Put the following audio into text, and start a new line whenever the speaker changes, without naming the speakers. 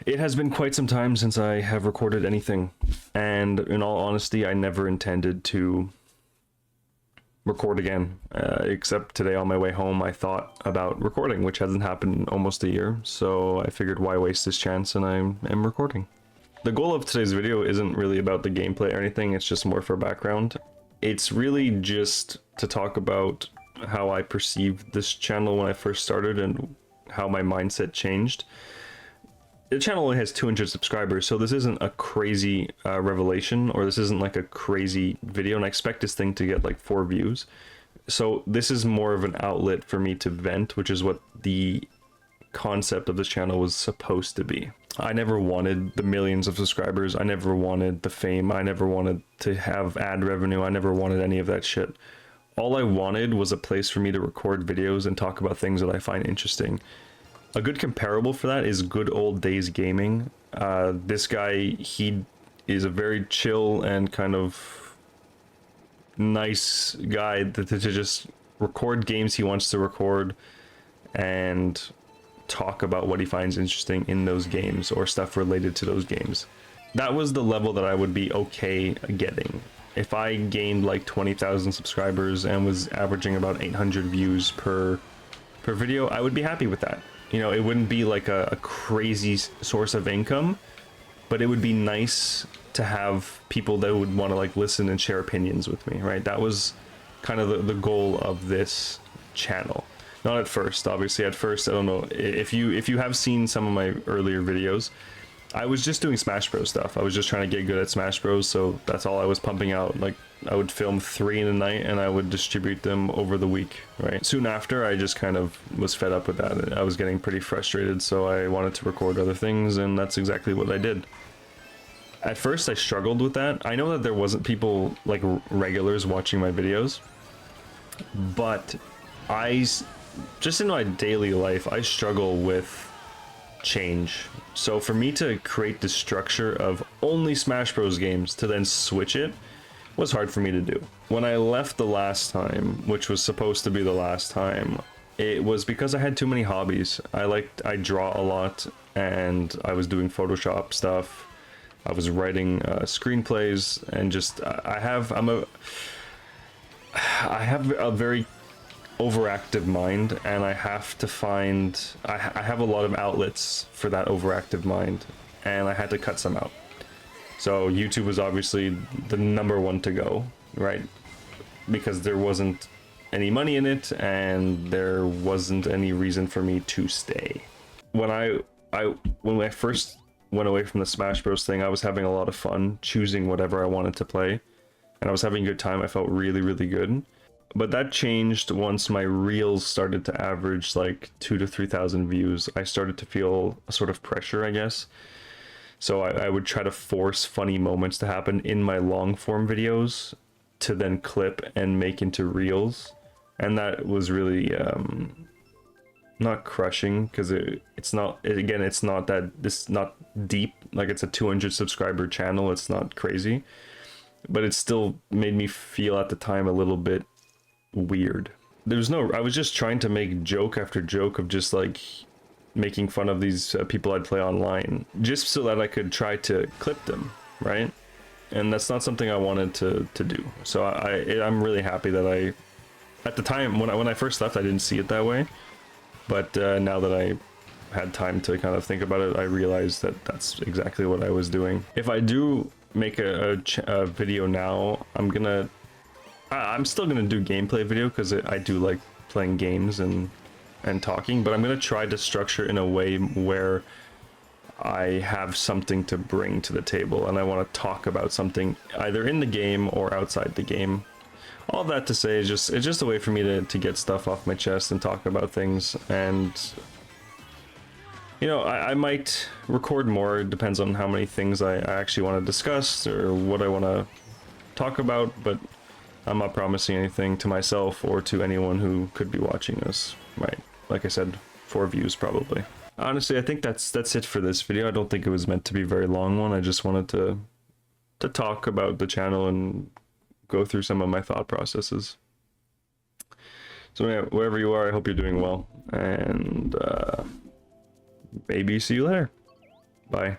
It has been quite some time since I have recorded anything, and in all honesty, I never intended to record again, except today on my way home I thought about recording, which hasn't happened in almost a year, so I figured why waste this chance, and I am recording. The goal of today's video isn't really about the gameplay or anything, it's just more for background. It's really just to talk about how I perceived this channel when I first started and how my mindset changed. The channel only has 200 subscribers, so this isn't a crazy revelation, or this isn't like a crazy video, and I expect this thing to get like 4 views. So this is more of an outlet for me to vent, which is what the concept of this channel was supposed to be. I never wanted the millions of subscribers, I never wanted the fame, I never wanted to have ad revenue, I never wanted any of that shit. All I wanted was a place for me to record videos and talk about things that I find interesting. A good comparable for that is Good Old Days Gaming. This guy, he is a very chill and kind of nice guy to just record games he wants to record and talk about what he finds interesting in those games or stuff related to those games. That was the level that I would be okay getting. If I gained like 20,000 subscribers and was averaging about 800 views per video, I would be happy with that. You know, it wouldn't be like a crazy source of income, but it would be nice to have people that would want to like listen and share opinions with me, right? That was kind of the goal of this channel. Not at first, obviously. At first, I don't know if you have seen some of my earlier videos, I was just doing Smash Bros stuff. I was just trying to get good at Smash Bros, so that's all I was pumping out. Like, I would film 3 in a night and I would distribute them over the week, right? Soon after, I just kind of was fed up with that. I was getting pretty frustrated, so I wanted to record other things, and that's exactly what I did. At first, I struggled with that. I know that there wasn't people, like regulars, watching my videos, but just in my daily life, I struggle with change. So for me to create the structure of only Smash Bros games to then switch it was hard for me to do. When I left the last time, which was supposed to be the last time, it was because I had too many hobbies. I draw a lot, and I was doing Photoshop stuff. I was writing screenplays, and just I have a very overactive mind, and I have to find I have a lot of outlets for that overactive mind, and I had to cut some out. So YouTube was obviously the #1 to go, right? Because there wasn't any money in it, and there wasn't any reason for me to stay. When I first went away from the Smash Bros thing, I was having a lot of fun choosing whatever I wanted to play, and I was having a good time. I felt really, really good. But that changed once my reels started to average like 2,000 to 3,000 views. I started to feel a sort of pressure, I guess. So I would try to force funny moments to happen in my long form videos to then clip and make into reels. And that was really not crushing, because it's not deep. Like, it's a 200 subscriber channel, it's not crazy. But it still made me feel at the time a little bit weird. I was just trying to make joke after joke of just like making fun of these people I'd play online, just so that I could try to clip them, right? And that's not something I wanted to do. So I'm really happy that at the time when I first left, I didn't see it that way, but now that I had time to kind of think about it, I realized that that's exactly what I was doing. If I do make a video now, I'm still gonna do gameplay video, because I do like playing games and talking, but I'm gonna try to structure in a way where I have something to bring to the table, and I want to talk about something either in the game or outside the game. All that to say is it's just a way for me to get stuff off my chest and talk about things. And you know, I might record more. It depends on how many things I actually want to discuss or what I want to talk about, but I'm not promising anything to myself or to anyone who could be watching this, right? Like I said, 4 views probably. Honestly, I think that's it for this video. I don't think it was meant to be a very long one. I just wanted to talk about the channel and go through some of my thought processes. So yeah, wherever you are, I hope you're doing well, and maybe see you later. Bye.